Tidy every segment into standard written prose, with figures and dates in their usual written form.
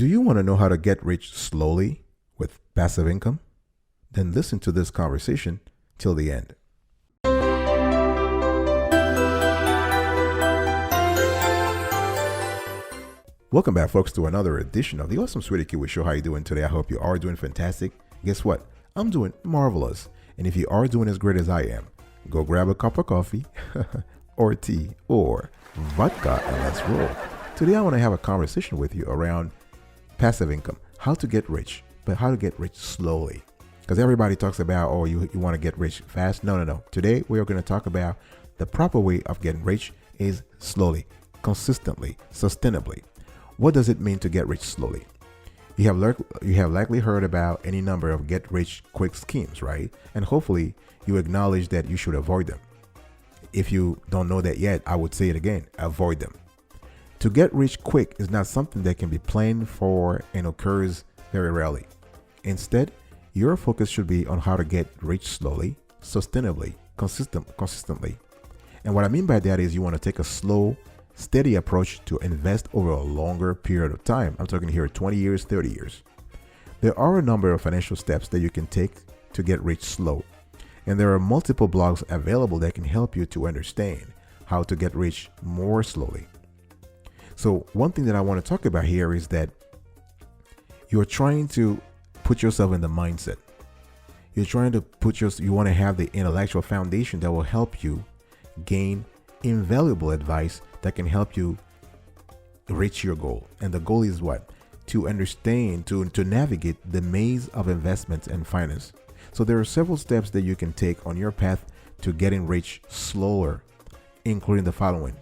Do you want to know how to get rich slowly with passive income? Then listen to this conversation till the end. Welcome back, folks, to another edition of the Awesome Sweetie Kiwi Show. How you doing today? I hope you are doing fantastic. Guess what? I'm doing marvelous. And if you are doing as great as I am, go grab a cup of coffee or tea or vodka and let's roll. Today, I want to have a conversation with you around passive income, how to get rich, but how to get rich slowly. Because everybody talks about, oh, you want to get rich fast. No. Today, we are going to talk about the proper way of getting rich is slowly, consistently, sustainably. What does it mean to get rich slowly? You have likely heard about any number of get rich quick schemes, right? And hopefully you acknowledge that you should avoid them. If you don't know that yet, I would say it again, avoid them. To get rich quick is not something that can be planned for and occurs very rarely. Instead, your focus should be on how to get rich slowly, sustainably, consistently. And what I mean by that is you want to take a slow, steady approach to invest over a longer period of time. I'm talking here 20 years, 30 years. There are a number of financial steps that you can take to get rich slow. And there are multiple blogs available that can help you to understand how to get rich more slowly. So one thing that I want to talk about here is that you're trying to put yourself in the mindset. You want to have the intellectual foundation that will help you gain invaluable advice that can help you reach your goal. And the goal is what? To understand, to navigate the maze of investments and finance. So there are several steps that you can take on your path to getting rich slower, including the following.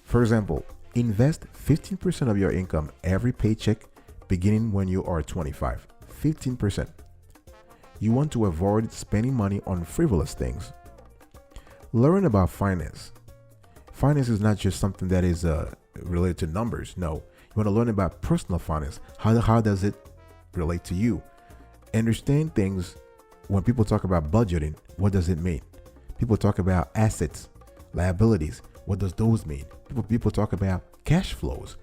For example, invest 15% of your income every paycheck beginning when you are 25. 15%. You want to avoid spending money on frivolous things. Learn about finance. Finance is not just something that is related to numbers. No, you want to learn about personal finance. How does it relate to you? Understand things. When people talk about budgeting, what does it mean? People talk about assets, liabilities. What does those mean? People talk about cash flows.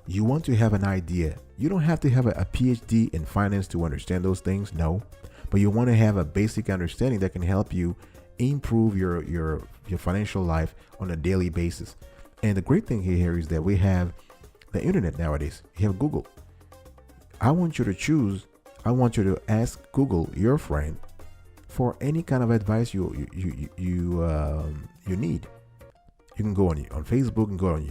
You want to have an idea. You don't have to have a PhD in finance to understand those things. No, but you want to have a basic understanding that can help you improve your financial life on a daily basis. And the great thing here is that we have the internet nowadays. You have Google. I want you to ask Google, your friend, for any kind of advice you need. You can go on Facebook and go on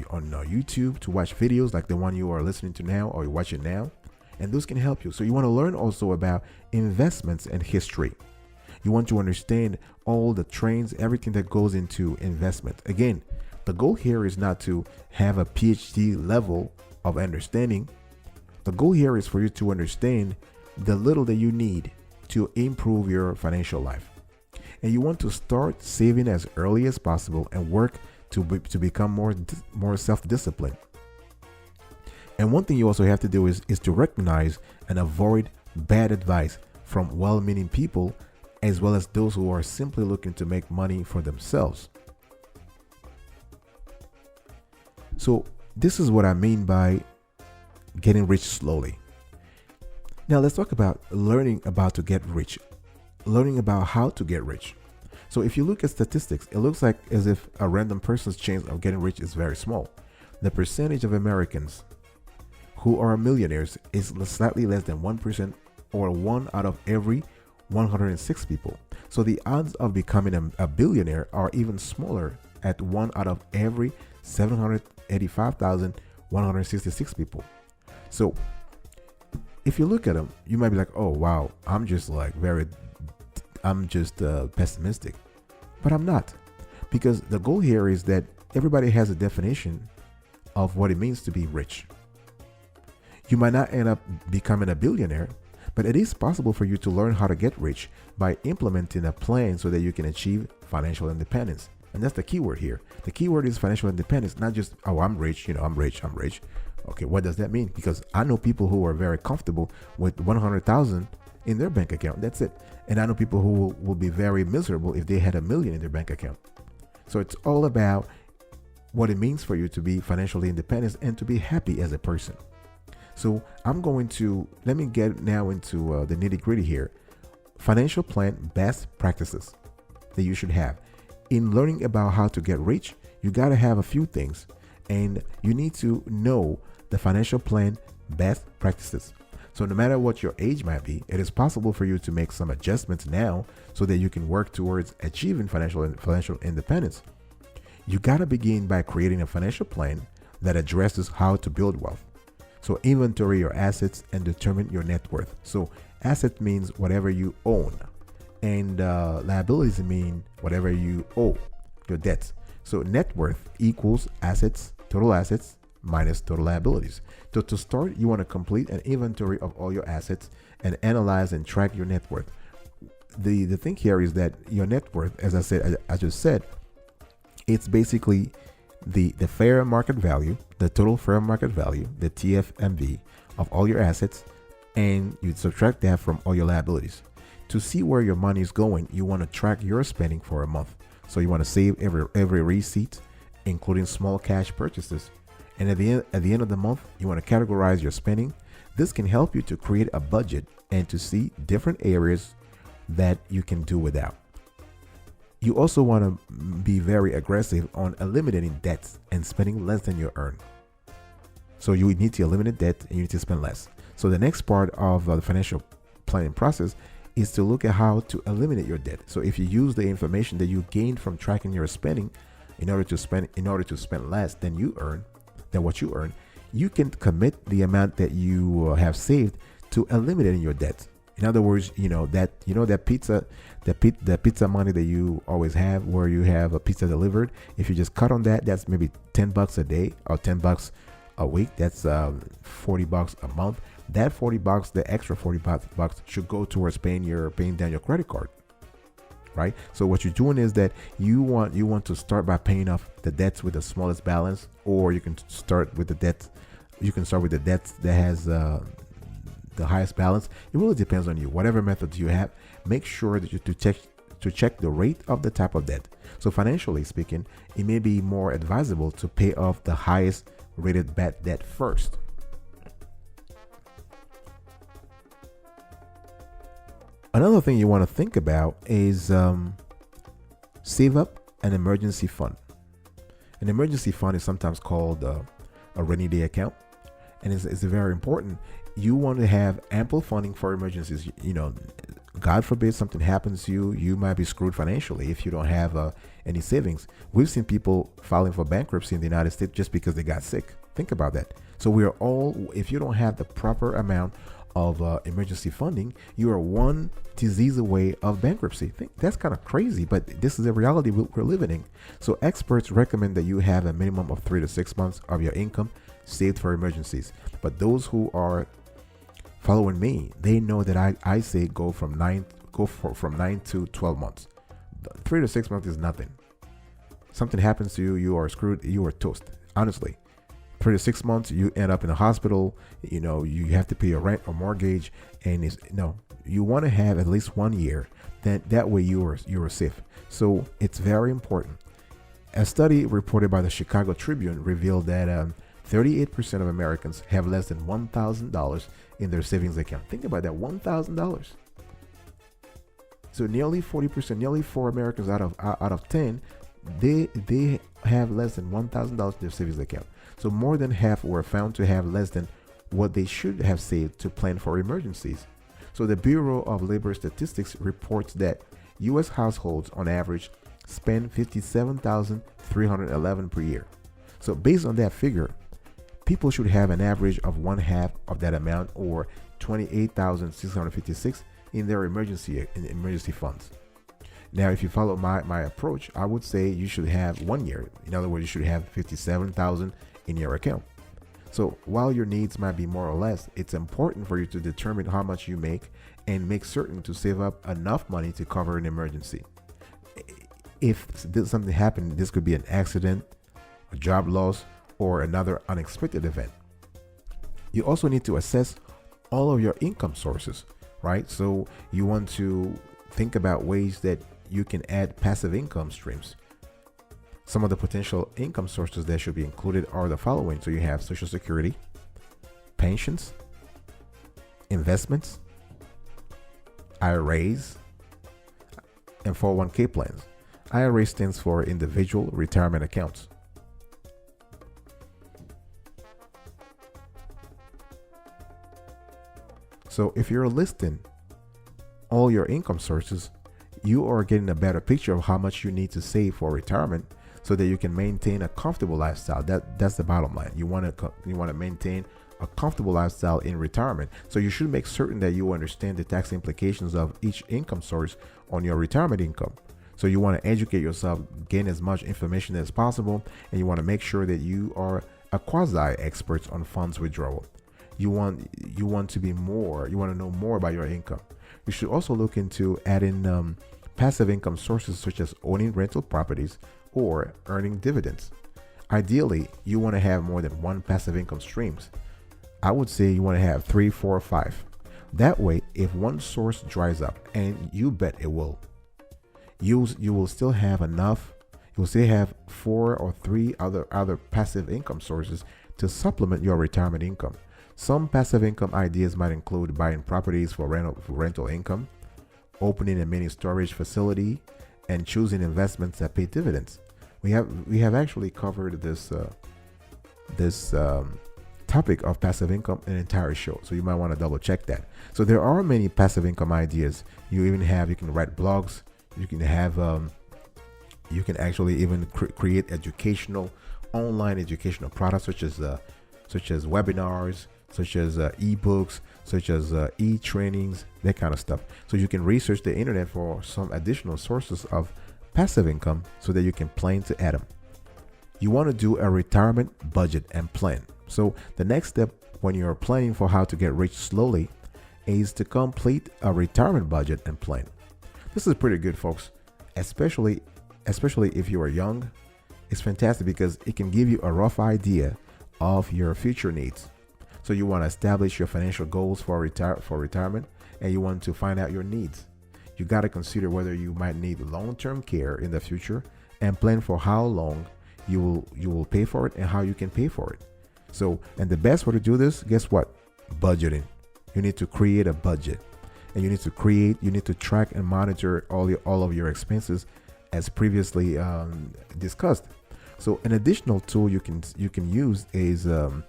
YouTube to watch videos like the one you are listening to now or you're watching now, and those can help you. So you want to learn also about investments and history. You want to understand all the trends, everything that goes into investment. Again, the goal here is not to have a PhD level of understanding. The goal here is for you to understand the little that you need to improve your financial life. And you want to start saving as early as possible and work to become more self-disciplined. And one thing you also have to do is to recognize and avoid bad advice from well-meaning people, as well as those who are simply looking to make money for themselves. So this is what I mean by getting rich slowly. Now let's talk about learning about to get rich, learning about how to get rich. So if you look at statistics, it looks like as if a random person's chance of getting rich is very small. The percentage of Americans who are millionaires is slightly less than 1%, or 1 out of every 106 people. So the odds of becoming a billionaire are even smaller at 1 out of every 785,166 people. So if you look at them, you might be like, oh wow, I'm just pessimistic. But I'm not, because the goal here is that everybody has a definition of what it means to be rich. You might not end up becoming a billionaire, but it is possible for you to learn how to get rich by implementing a plan so that you can achieve financial independence. And that's the key word here. The key word is financial independence, not just, oh, I'm rich, I'm rich. Okay, what does that mean? Because I know people who are very comfortable with 100,000 in their bank account. That's it. And I know people who will be very miserable if they had $1 million in their bank account. So it's all about what it means for you to be financially independent and to be happy as a person. So let me get now into the nitty gritty here. Financial plan best practices that you should have. In learning about how to get rich, you got to have a few things, and you need to know the financial plan best practices. So no matter what your age might be, it is possible for you to make some adjustments now so that you can work towards achieving financial independence. You got to begin by creating a financial plan that addresses how to build wealth. So inventory your assets and determine your net worth. So asset means whatever you own, and liabilities mean whatever you owe, your debts. So net worth equals total assets minus total liabilities. So to start, you want to complete an inventory of all your assets and analyze and track your net worth. The thing here is that your net worth, as I just said, it's basically the fair market value, the total fair market value, the TFMV of all your assets, and you subtract that from all your liabilities. To see where your money is going, you want to track your spending for a month. So you want to save every receipt, including small cash purchases. And at the end of the month, you want to categorize your spending. This can help you to create a budget and to see different areas that you can do without. You also want to be very aggressive on eliminating debts and spending less than you earn. So you need to eliminate debt and you need to spend less. So the next part of the financial planning process is to look at how to eliminate your debt. So if you use the information that you gained from tracking your spending in order to spend less than what you earn, you can commit the amount that you have saved to eliminating your debt. In other words, that pizza money that you always have, where you have a pizza delivered. If you just cut on that, that's maybe $10 a day or $10 a week. That's $40 a month. That $40, the extra $40 should go towards paying down your credit card, right? So what you're doing is that you want to start by paying off the debts with the smallest balance, or you can start with the debts. You can start with the debts that has the highest balance. It really depends on you. Whatever methods you have, make sure that you check the rate of the type of debt. So financially speaking, it may be more advisable to pay off the highest rated bad debt first. Another thing you want to think about is save up an emergency fund. An emergency fund is sometimes called a rainy day account, and it's very important. You want to have ample funding for emergencies. God forbid something happens to you, you might be screwed financially if you don't have any savings. We've seen people filing for bankruptcy in the United States just because they got sick. Think about that. So if you don't have the proper amount of emergency funding, you are one disease away of bankruptcy. That's kind of crazy, but this is the reality we're living in. So experts recommend that you have a minimum of 3 to 6 months of your income saved for emergencies. But those who are following me, they know that I say go from 9 to 12 months. 3 to 6 months is nothing. Something happens to you, you are screwed, you are toast. Honestly, 3 to 6 months, you end up in a hospital. You have to pay your rent or mortgage, and you want to have at least 1 year. That way you are safe. So it's very important. A study reported by the Chicago Tribune revealed that 38% of Americans have less than $1,000 in their savings account. Think about that, $1,000. So nearly 40%, nearly 4 Americans out of 10, they have less than $1,000 in their savings account. So more than half were found to have less than what they should have saved to plan for emergencies. So the Bureau of Labor Statistics reports that U.S. households on average spend $57,311 per year. So based on that figure, people should have an average of 1/2 of that amount, or $28,656 in their emergency funds. Now, if you follow my approach, I would say you should have 1 year. In other words, you should have $57,000 in your account. So while your needs might be more or less, it's important for you to determine how much you make and make certain to save up enough money to cover an emergency. If something happened, this could be an accident, a job loss, or another unexpected event. You also need to assess all of your income sources, right? So you want to think about ways that you can add passive income streams. Some of the potential income sources that should be included are the following. So you have Social Security, pensions, investments, IRAs, and 401k plans. IRA stands for individual retirement accounts. So if you're listing all your income sources, you are getting a better picture of how much you need to save for retirement so that you can maintain a comfortable lifestyle. That's the bottom line. You want to maintain a comfortable lifestyle in retirement. So you should make certain that you understand the tax implications of each income source on your retirement income. So you want to educate yourself, gain as much information as possible, and you want to make sure that you are a quasi expert on funds withdrawal. You want to know more about your income. You should also look into adding passive income sources such as owning rental properties or earning dividends. Ideally, you want to have more than one passive income streams. I would say you want to have 3, 4, or 5. That way, if one source dries up, and you bet it will, you will still have enough. You'll still have 4 or 3 other passive income sources to supplement your retirement income. Some passive income ideas might include buying properties for rental income, opening a mini storage facility, and choosing investments that pay dividends. We have actually covered this topic of passive income in an entire show, so you might want to double check that. So there are many passive income ideas. You can write blogs. You can actually even create online educational products such as webinars, such as ebooks, such as e-trainings, that kind of stuff. So you can research the internet for some additional sources of passive income so that you can plan to add them. You want to do a retirement budget and plan. So the next step when you're planning for how to get rich slowly is to complete a retirement budget and plan. This is pretty good, folks, especially if you are young. It's fantastic because it can give you a rough idea of your future needs. So you want to establish your financial goals for retirement, and you want to find out your needs. You got to consider whether you might need long-term care in the future and plan for how long you will pay for it and how you can pay for it. So, and the best way to do this, guess what? Budgeting. You need to create a budget, and you need to track and monitor all of your expenses as previously discussed. So an additional tool you can use is the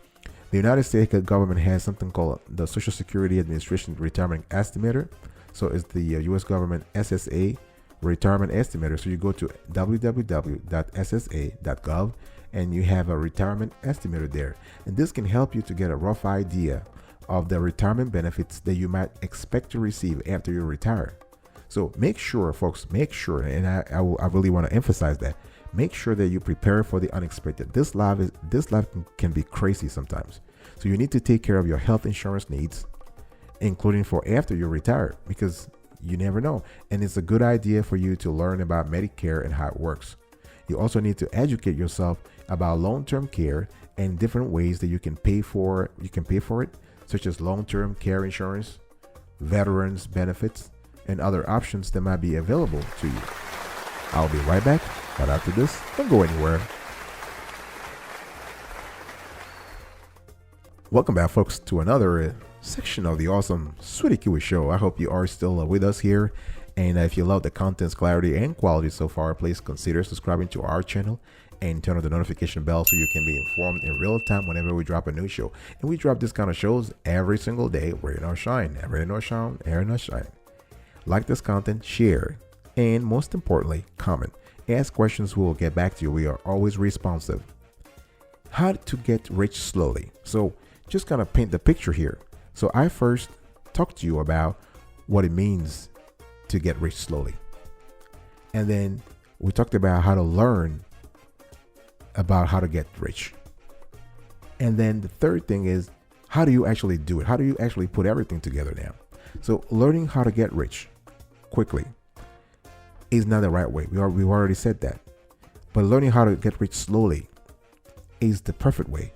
United States government has something called the Social Security Administration Retirement Estimator. So it's the U.S. government SSA retirement estimator. So you go to www.ssa.gov and you have a retirement estimator there. And this can help you to get a rough idea of the retirement benefits that you might expect to receive after you retire. So make sure, folks, and I really want to emphasize that, make sure that you prepare for the unexpected. This life can be crazy sometimes. So you need to take care of your health insurance needs, including for after you retire, because you never know. And it's a good idea for you to learn about Medicare and how it works. You also need to educate yourself about long-term care and different ways that you can pay for it, such as long-term care insurance, veterans benefits, and other options that might be available to you. I'll be right back, but after this, don't go anywhere. Welcome back, folks, to another section of the awesome Sweetie Kiwi Show. I hope you are still with us here. And if you love the content's clarity and quality so far, please consider subscribing to our channel and turn on the notification bell so you can be informed in real time whenever we drop a new show. And we drop this kind of shows every single day. Rain or shine, rain or shine, air or shine. Like this content, share, and most importantly, comment. Ask questions, we will get back to you. We are always responsive. How to get rich slowly. So just kind of paint the picture here. So I first talked to you about what it means to get rich slowly. And then we talked about how to learn about how to get rich. And then the third thing is, how do you actually do it? How do you actually put everything together now? So learning how to get rich quickly is not the right way. We've already said that. But learning how to get rich slowly is the perfect way.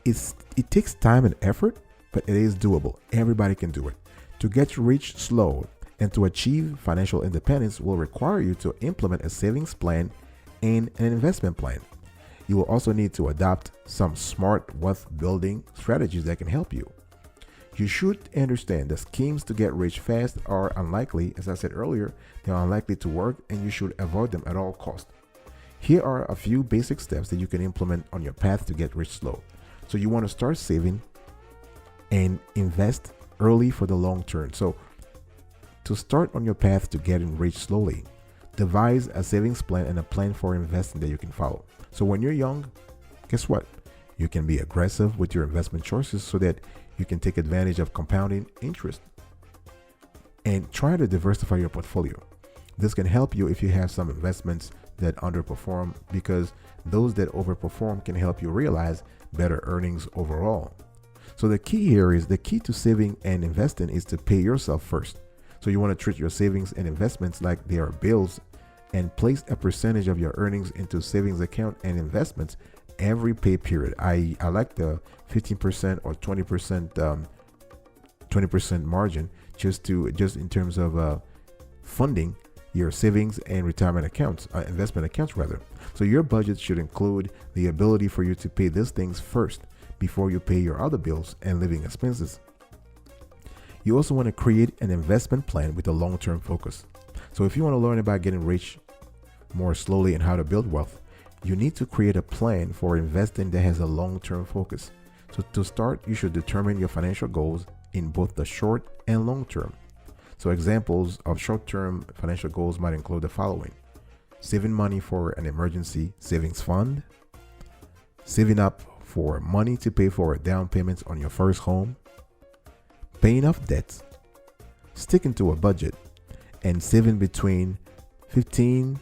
It takes time and effort, but it is doable. Everybody can do it. To get rich slow and to achieve financial independence will require you to implement a savings plan and an investment plan. You will also need to adopt some smart wealth building strategies that can help you. You should understand that schemes to get rich fast are unlikely. As I said earlier, they're unlikely to work, and you should avoid them at all costs. Here are a few basic steps that you can implement on your path to get rich slow. So you want to start saving and invest early for the long term. So to start on your path to getting rich slowly, devise a savings plan and a plan for investing that you can follow. So when you're young, guess what? You can be aggressive with your investment choices so that you can take advantage of compounding interest. And try to diversify your portfolio. This can help you if you have some investments that underperform, because those that overperform can help you realize better earnings overall. So the key to saving and investing is to pay yourself first. So you want to treat your savings and investments like they are bills, and place a percentage of your earnings into savings account and investments every pay period. I like the 15% or 20% margin, just in terms of funding your savings and retirement accounts, investment accounts rather. So your budget should include the ability for you to pay these things first before you pay your other bills and living expenses. You also want to create an investment plan with a long-term focus. So if you want to learn about getting rich more slowly and how to build wealth, you need to create a plan for investing that has a long-term focus. So to start, you should determine your financial goals in both the short and long term. So examples of short-term financial goals might include the following: saving money for an emergency savings fund, saving up for money to pay for down payments on your first home, paying off debts, sticking to a budget, and saving between 15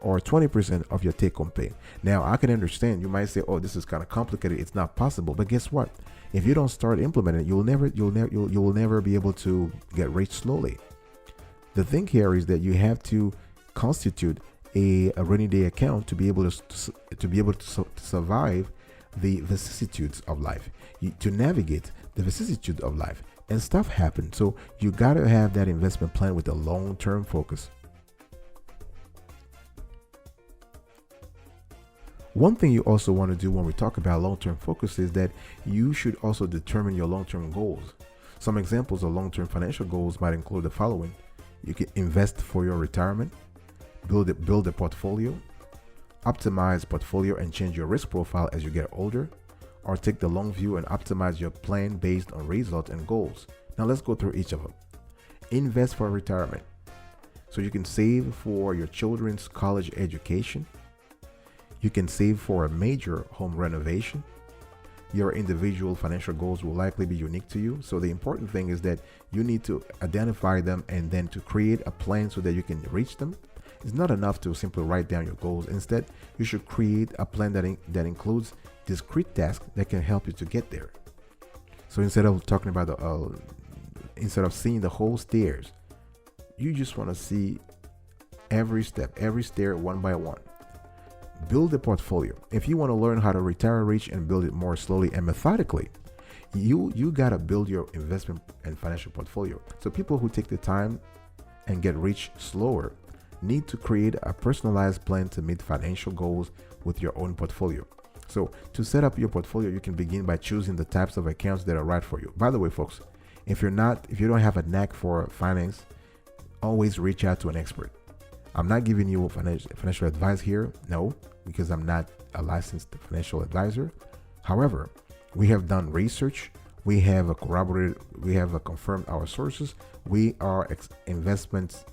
or 20% of your take-home pay. Now, I can understand you might say, "Oh, this is kind of complicated. It's not possible." But guess what? If you don't start implementing it, you'll never be able to get rich slowly. The thing here is that you have to constitute a rainy day account to be able to survive the vicissitudes of life, to navigate the vicissitudes of life, and stuff happens. So you gotta have that investment plan with a long-term focus. One thing you also want to do when we talk about long-term focus is that you should also determine your long-term goals. Some examples of long-term financial goals might include the following: you can invest for your retirement, build a portfolio, optimize portfolio and change your risk profile as you get older, or take the long view and optimize your plan based on results and goals. Now let's go through each of them. Invest for retirement. So you can save for your children's college education. You can save for a major home renovation. Your individual financial goals will likely be unique to you. So the important thing is that you need to identify them and then to create a plan so that you can reach them. It's not enough to simply write down your goals. Instead, you should create a plan that includes discrete tasks that can help you to get there. So instead of talking about instead of seeing the whole stairs, you just want to see every step, every stair one by one. Build a portfolio. If you want to learn how to retire rich and build it more slowly and methodically, you gotta build your investment and financial portfolio. So people who take the time and get rich slower need to create a personalized plan to meet financial goals with your own portfolio. So to set up your portfolio, you can begin by choosing the types of accounts that are right for you. By the way, folks, if you don't have a knack for finance, always reach out to an expert. I'm not giving you financial advice here, no, because I'm not a licensed financial advisor. However, we have done research, we have confirmed our sources. We are investments.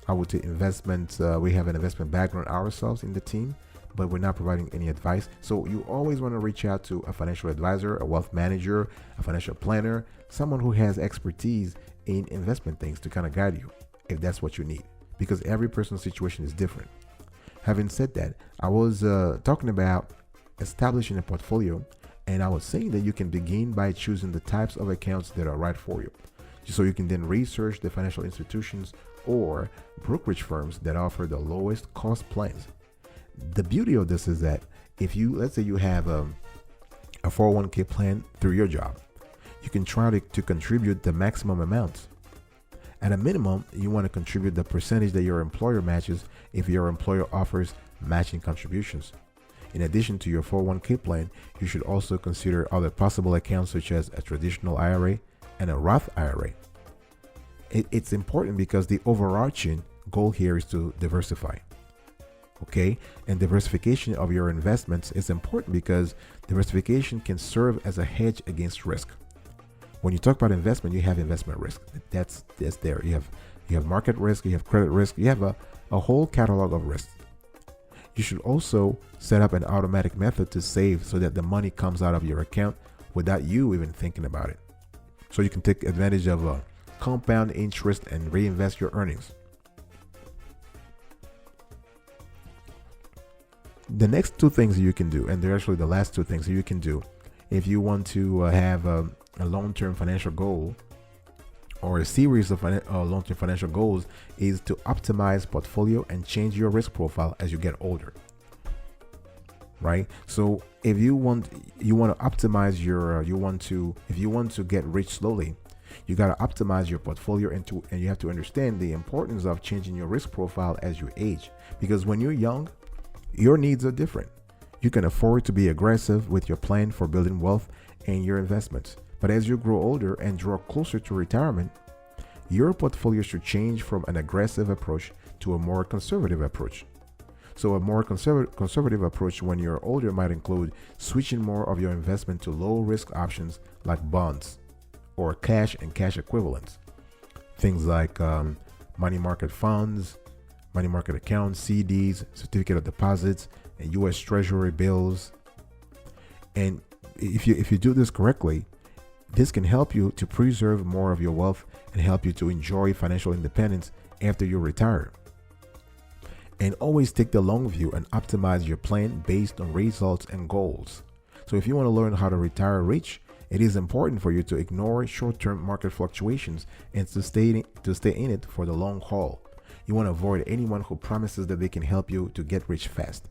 We have an investment background ourselves in the team, but we're not providing any advice. So you always want to reach out to a financial advisor, a wealth manager, a financial planner, someone who has expertise in investment things to kind of guide you if that's what you need, because every person's situation is different. Having said that, I was talking about establishing a portfolio, and I was saying that you can begin by choosing the types of accounts that are right for you. So you can then research the financial institutions or brokerage firms that offer the lowest cost plans. The beauty of this is that let's say you have a 401k plan through your job, you can try to contribute the maximum amount. At a minimum, you want to contribute the percentage that your employer matches if your employer offers matching contributions. In addition to your 401k plan, you should also consider other possible accounts such as a traditional IRA and a Roth IRA. It's important because the overarching goal here is to diversify. Okay, and diversification of your investments is important because diversification can serve as a hedge against risk. When you talk about investment, you have investment risk. That's there. You have market risk, you have credit risk, you have a whole catalog of risks. You should also set up an automatic method to save so that the money comes out of your account without you even thinking about it. So you can take advantage of compound interest and reinvest your earnings. The next two things you can do, and they're actually the last two things you can do if you want to have a long-term financial goal or a series of long-term financial goals, is to optimize portfolio and change your risk profile as you get older. Right? So if you want to optimize your if you want to get rich slowly, you got to optimize your portfolio and you have to understand the importance of changing your risk profile as you age, because when you're young, your needs are different. You can afford to be aggressive with your plan for building wealth and your investments. But as you grow older and draw closer to retirement, your portfolio should change from an aggressive approach to a more conservative approach. So a more conservative approach when you're older might include switching more of your investment to low risk options like bonds or cash and cash equivalents. Things like money market funds, money market accounts, CDs, certificate of deposits, and U.S. Treasury bills. And if you do this correctly, this can help you to preserve more of your wealth and help you to enjoy financial independence after you retire. And always take the long view and optimize your plan based on results and goals. So if you want to learn how to retire rich, it is important for you to ignore short-term market fluctuations and to stay in it for the long haul. You want to avoid anyone who promises that they can help you to get rich fast,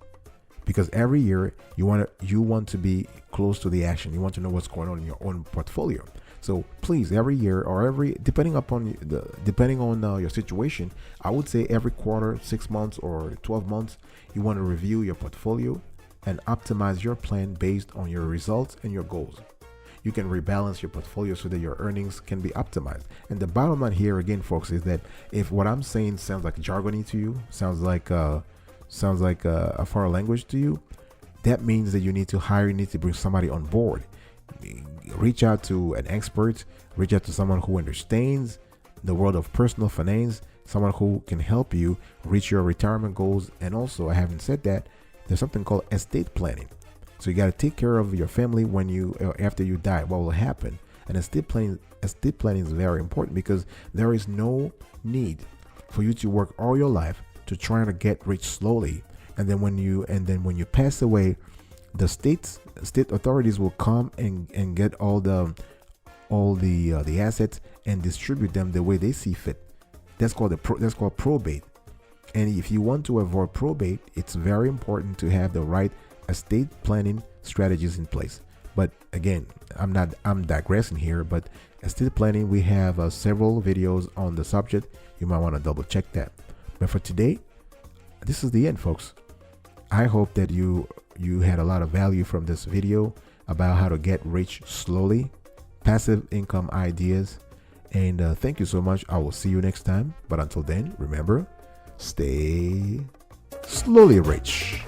because every year you want to be close to the action. You want to know what's going on in your own portfolio. So please, every year or depending on your situation, I would say every quarter, 6 months or 12 months, you want to review your portfolio and optimize your plan based on your results and your goals. You can rebalance your portfolio so that your earnings can be optimized. And the bottom line here again, folks, is that if what I'm saying sounds like jargony to you, sounds like a foreign language to you, that means that you need to bring somebody on board. Reach out to an expert, reach out to someone who understands the world of personal finance, someone who can help you reach your retirement goals. And also, having said that, there's something called estate planning. So you got to take care of your family after you die. What will happen? And estate planning is very important, because there is no need for you to work all your life to try to get rich slowly, and then when you pass away, the state authorities will come and get all the assets and distribute them the way they see fit. That's called probate. And if you want to avoid probate, it's very important to have the right estate planning strategies in place. But again, I'm digressing here, but estate planning, we have several videos on the subject. You might want to double check that. But for today, this is the end, folks. I hope that you had a lot of value from this video about how to get rich slowly, passive income ideas. And thank you so much. I will see you next time. But until then, remember, stay slowly rich.